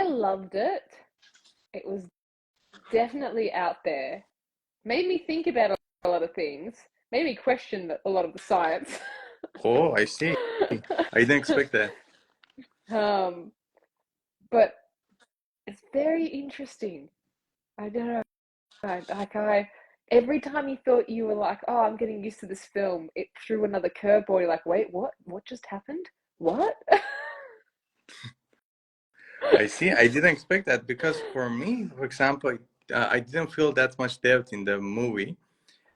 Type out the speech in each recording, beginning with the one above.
loved it. It was definitely out there. Made me think about a lot of things. Made me question a lot of the science. Oh, I see. I didn't expect that. um, but it's very interesting. I don't know. Every time you thought you were like, oh, I'm getting used to this film, it threw another curveball. You're like, wait, what? What just happened? What? I see. I didn't expect that because for me, for example, I didn't feel that much depth in the movie,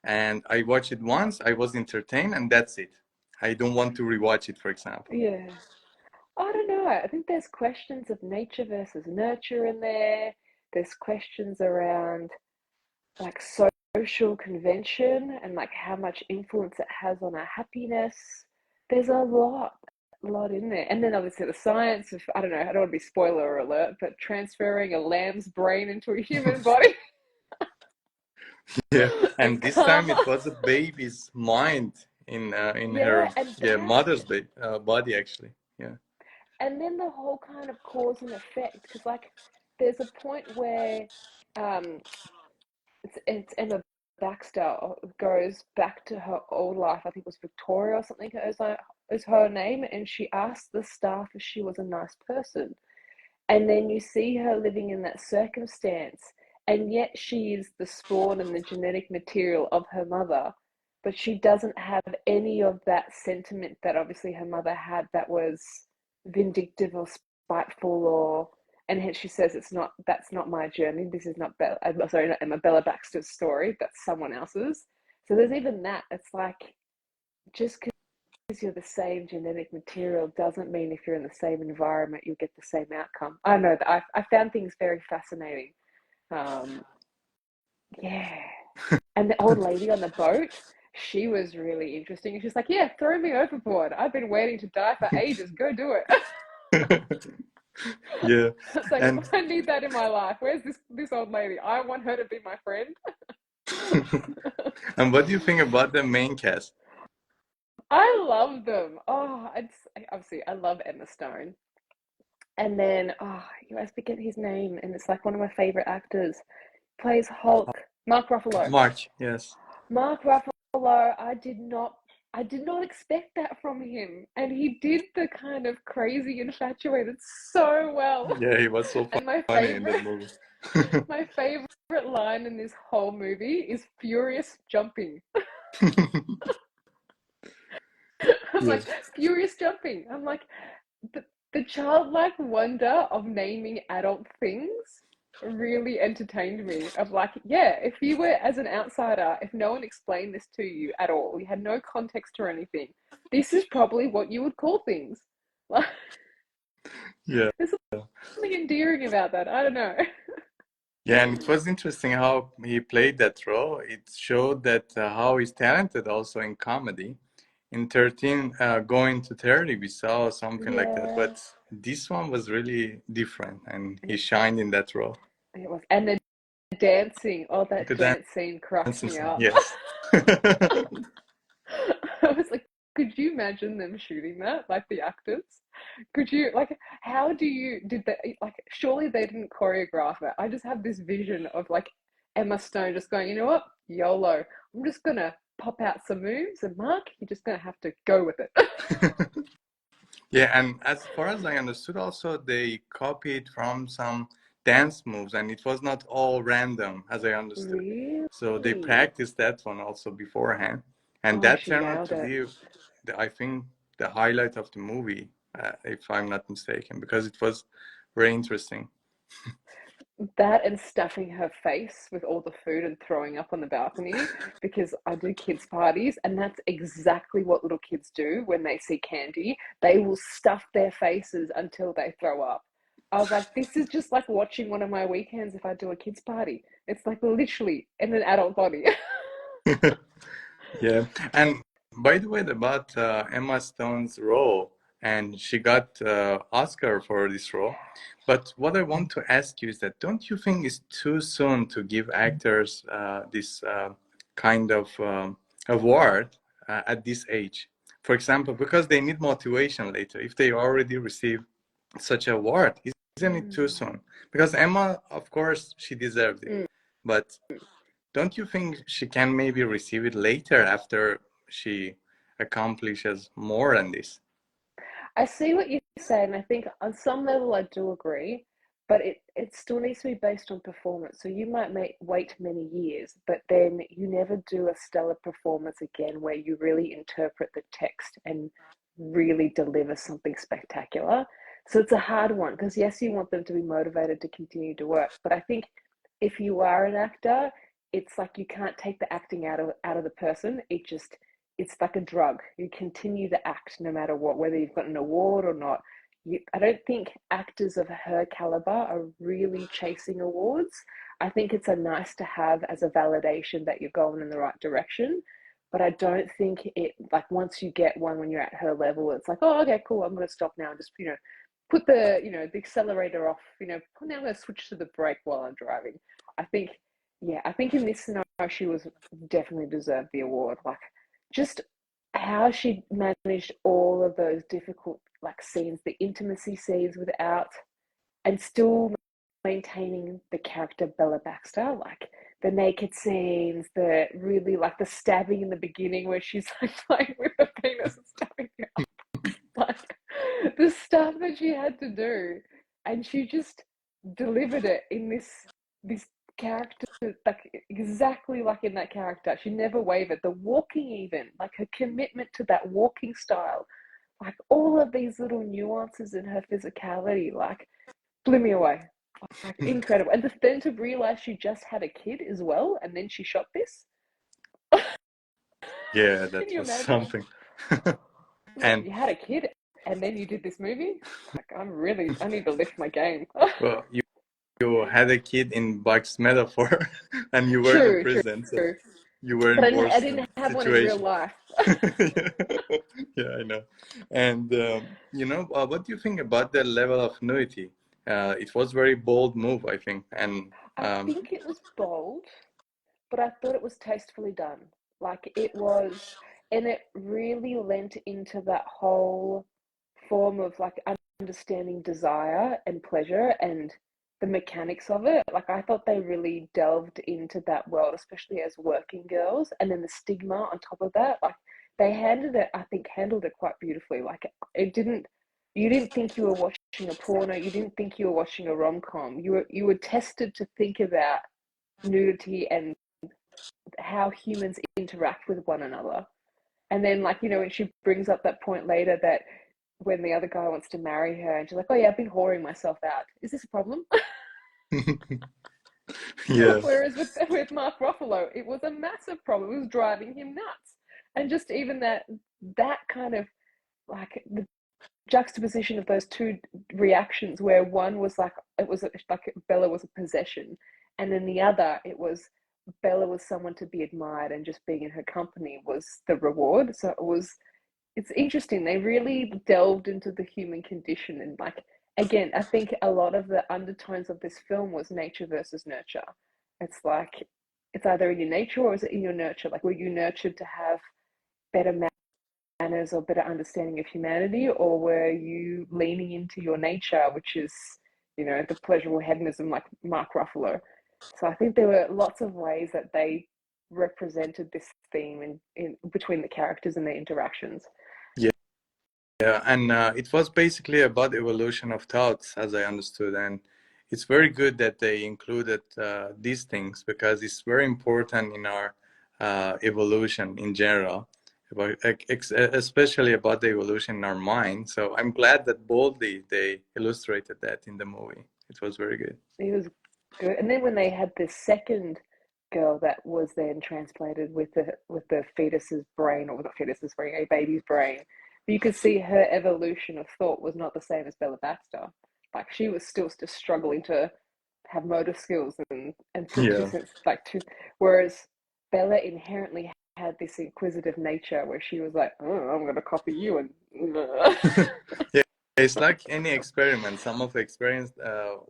and I watched it once. I was entertained, and that's it. I don't want to rewatch it, for example. Yeah. I don't know. I think there's questions of nature versus nurture in there. There's questions around like social convention and like how much influence it has on our happiness. There's a lot in there. And then obviously the science of, I don't know, I don't want to be spoiler alert, but transferring a lamb's brain into a human body Yeah, and and this time it karma. was a baby's mind in Yeah, her, and yeah, that, mother's body actually. Yeah. and then the whole kind of cause and effect, because like there's a point where um it's Emma Baxter goes back to her old life. I think it was Victoria or something is her name, and she asked the staff if she was a nice person. And then you see her living in that circumstance, and yet she is the spawn and the genetic material of her mother, but she doesn't have any of that sentiment that obviously her mother had, that was vindictive or spiteful, or and hence she says that's not my journey. This is not Bella, sorry, not Emma, Bella Baxter's story. That's someone else's. So there's even that. It's like, just because you're the same genetic material doesn't mean if you're in the same environment you'll get the same outcome. I know that I found things very fascinating. Um, yeah. And the old lady on the boat, she was really interesting. She's like, yeah, throw me overboard. I've been waiting to die for ages. Go do it. Yeah, It's like, and I need that in my life. Where's this old lady? I want her to be my friend. and what do you think about the main cast? I love them. Oh, it's obviously I love Emma Stone. And then, oh, you always forget his name, and it's like one of my favorite actors. Plays Hulk, Mark Ruffalo. March, yes. Mark Ruffalo, I did not expect that from him, and he did the kind of crazy infatuated so well. Yeah, he was so And my funny in that favorite, movie. my favorite line in this whole movie is furious jumping. I'm Yeah. like, furious jumping. I'm like, the childlike wonder of naming adult things really entertained me. Of like, yeah, if you were as an outsider, if no one explained this to you at all, you had no context or anything, this is probably what you would call things. Like, Yeah. there's something endearing about that. I don't know. Yeah, and it was interesting how he played that role. It showed that how he's talented also in comedy. In 13, going to 30, we saw something like that. Yeah, But this one was really different, and he shined in that role. it was. And the dancing, oh, that The dance scene cracks dancing me scene, up. yes. I was like, could you imagine them shooting that, like the actors? Could you, like, how did they, like, surely they didn't choreograph it. I just have this vision of like Emma Stone just going, you know what, YOLO, I'm just gonna pop out some moves, and Mark, you're just gonna have to go with it. Yeah, and as far as I understood, also they copied from some dance moves, and it was not all random, as I understood. So they Really? practiced that one also beforehand, and Oh, that she turned out nailed to it. be, I think, the highlight of the movie, if I'm not mistaken, because it was very interesting. That and stuffing her face with all the food and throwing up on the balcony, because I do kids' parties, and that's exactly what little kids do when they see candy. They will stuff their faces until they throw up. I was like, this is just like watching one of my weekends if I do a kids' party. It's like literally in an adult body. Yeah, and by the way, about Emma Stone's role, and she got Oscar for this role. But what I want to ask you is that don't you think it's too soon to give actors this kind of award at this age? For example, because they need motivation later. If they already receive such award, it's isn't it too soon? Because Emma, of course, she deserved it, Mm. but don't you think she can maybe receive it later after she accomplishes more than this? I see what you're saying. I think on some level I do agree, but it still needs to be based on performance. So you might wait many years, but then you never do a stellar performance again where you really interpret the text and really deliver something spectacular. So it's a hard one because yes, you want them to be motivated to continue to work, but I think if you are an actor, it's like you can't take the acting out of the person. It's like a drug. You continue to act no matter what, whether you've got an award or not. I don't think actors of her caliber are really chasing awards. I think it's a nice to have as a validation that you're going in the right direction. But I don't think it, like, once you get one when you're at her level, it's like, oh, okay, cool, I'm going to stop now and just, put the accelerator off, now I'm going to switch to the brake while I'm driving. I think, yeah, I think in this scenario, she was definitely deserved the award. Like, just how she managed all of those difficult like scenes, the intimacy scenes without and still maintaining the character Bella Baxter, like the naked scenes, the really like the stabbing in the beginning where she's like playing with the penis and stabbing it up. Like the stuff that she had to do. And she just delivered it in this character, like exactly like in that character. She never wavered. The walking, even like her commitment to that walking style, like all of these little nuances in her physicality, like blew me away. Like incredible. And then to realize she just had a kid as well, and then she shot this. Yeah, Can that you was imagine? something. Like And you had a kid, and then you did this movie. Like I need to lift my game. well, you had a kid in Buck's metaphor, and you were in a True, prison, so true. you were But in I worse didn't have one in real situation. life. Yeah, I know. And what do you think about the level of nudity? It was very bold move, I think, and I think it was bold, but I thought it was tastefully done. Like it was, and it really lent into that whole form of like understanding desire and pleasure and the mechanics of it. Like I thought they really delved into that world, especially as working girls, and then the stigma on top of that. Like they handled it quite beautifully. Like it didn't. You didn't think you were watching a porno. You didn't think you were watching a rom com. You were tested to think about nudity and how humans interact with one another. And then, like, when she brings up that point later that when the other guy wants to marry her and she's like, oh, yeah, I've been whoring myself out. Is this a problem? yeah. Whereas with Mark Ruffalo, it was a massive problem. It was driving him nuts. And just even that kind of like the juxtaposition of those two reactions where one was like it was like Bella was a possession, and then the other it was Bella was someone to be admired and just being in her company was the reward. So it's interesting. They really delved into the human condition and like again, I think a lot of the undertones of this film was nature versus nurture. It's like it's either in your nature or is it in your nurture? Like were you nurtured to have better manners or better understanding of humanity, or were you leaning into your nature, which is, the pleasurable hedonism like Mark Ruffalo? So I think there were lots of ways that they represented this theme in between the characters and their interactions. Yeah, and it was basically about evolution of thoughts, as I understood, and it's very good that they included these things because it's very important in our evolution in general, about, especially about the evolution in our mind. So I'm glad that boldly they illustrated that in the movie. It was very good. It was good. And then when they had the second girl that was then transplanted with the fetus's brain, or not fetus's brain, a baby's brain, but you could see her evolution of thought was not the same as Bella Baxter. Like she was still just struggling to have motor skills and put two Yeah. cents like two, whereas Bella inherently had this inquisitive nature where she was like, oh, I'm gonna copy you and Yeah, it's like any experiment. Some of the experiments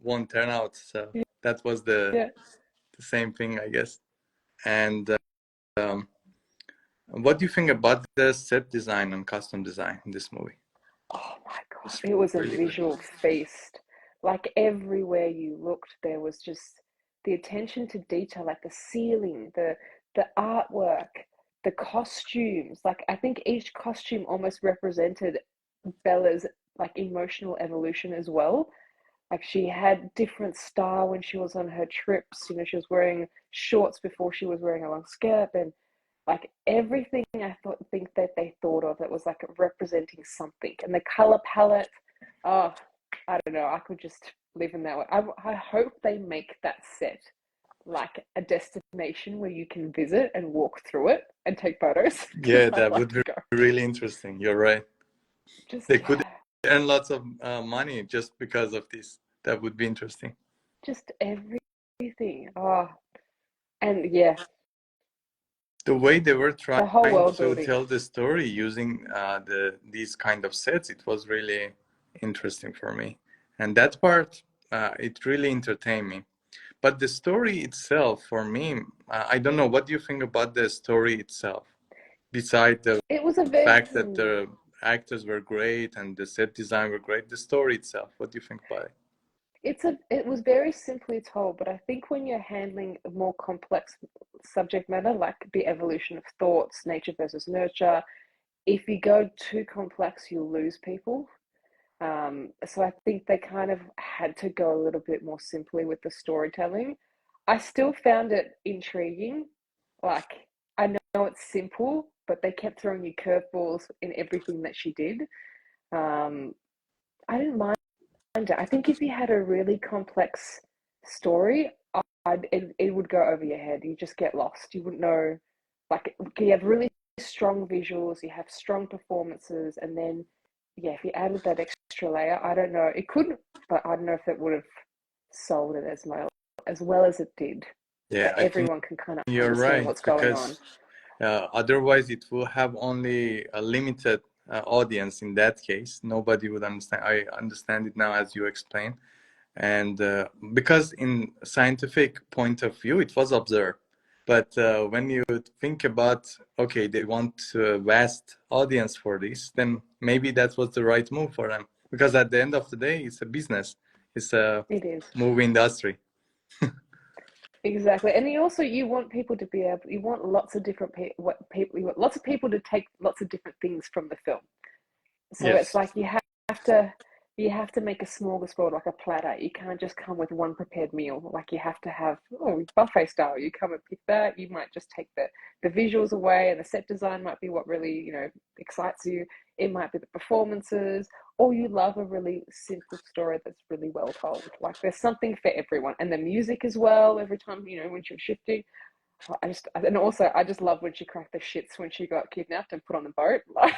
won't turn out. So that was yeah. the same thing, I guess. And um, what do you think about the set design and costume design in this movie? Oh my God, It's it was a really good. visual feast. Like everywhere you looked, there was just the attention to detail, like the ceiling, the artwork, the costumes. Like I think each costume almost represented Bella's like emotional evolution as well. Like she had different style when she was on her trips. You know, she was wearing shorts before she was wearing a long skirt, and like everything I think that they thought of, it was like representing something. And the color palette, oh, I don't know. I could just live in that way. I hope they make that set like a destination where you can visit and walk through it and take photos because Yeah, I'd that like would to be go. really interesting. You're right. Just They could yeah, earn lots of money just because of this. That would be interesting. just everything. Oh, and yeah, The way they were the whole trying world to building. tell the story using these kind of sets, it was really interesting for me. And that part, it really entertained me. But the story itself, for me, I don't know. What do you think about the story itself? Besides the It was a very fact that the actors were great and the set design were great, the story itself, what do you think about it? it was very simply told, but I think when you're handling a more complex subject matter like the evolution of thoughts, nature versus nurture, if you go too complex, you'll lose people. So I think they kind of had to go a little bit more simply with the storytelling. I still found it intriguing. Like, I know it's simple, but they kept throwing you curveballs in everything that she did. Um, I didn't mind it. I think if you had a really complex story, it would go over your head. You just get lost. You wouldn't know. Like, you have really strong visuals, you have strong performances, and then, yeah, if you added that extra layer, I don't know. It could, but I don't know if it would have sold it as well as it did. Yeah, That I think everyone can kind of you're understand right what's going on. because otherwise it will have only a limited audience in that case. Nobody would understand. I understand it now as you explain. And because in scientific point of view, it was observed. But when you think about, okay, they want a vast audience for this, then maybe that was the right move for them. Because at the end of the day, it's a business. It's a It is. movie industry. Exactly. And you want people to be able, you want lots of different people, you want lots of people to take lots of different things from the film. So it's Yes. like to you have to make a smorgasbord, like a platter. You can't just come with one prepared meal. Like you have to have, oh, buffet style. You come and pick that. You might just take the visuals away, and the set design might be what really, excites you. It might be the performances, or you love a really simple story that's really well told. Like there's something for everyone, and the music as well. Every time, when you're shifting, and also I just love when she cracked the shits when she got kidnapped and put on the boat. Like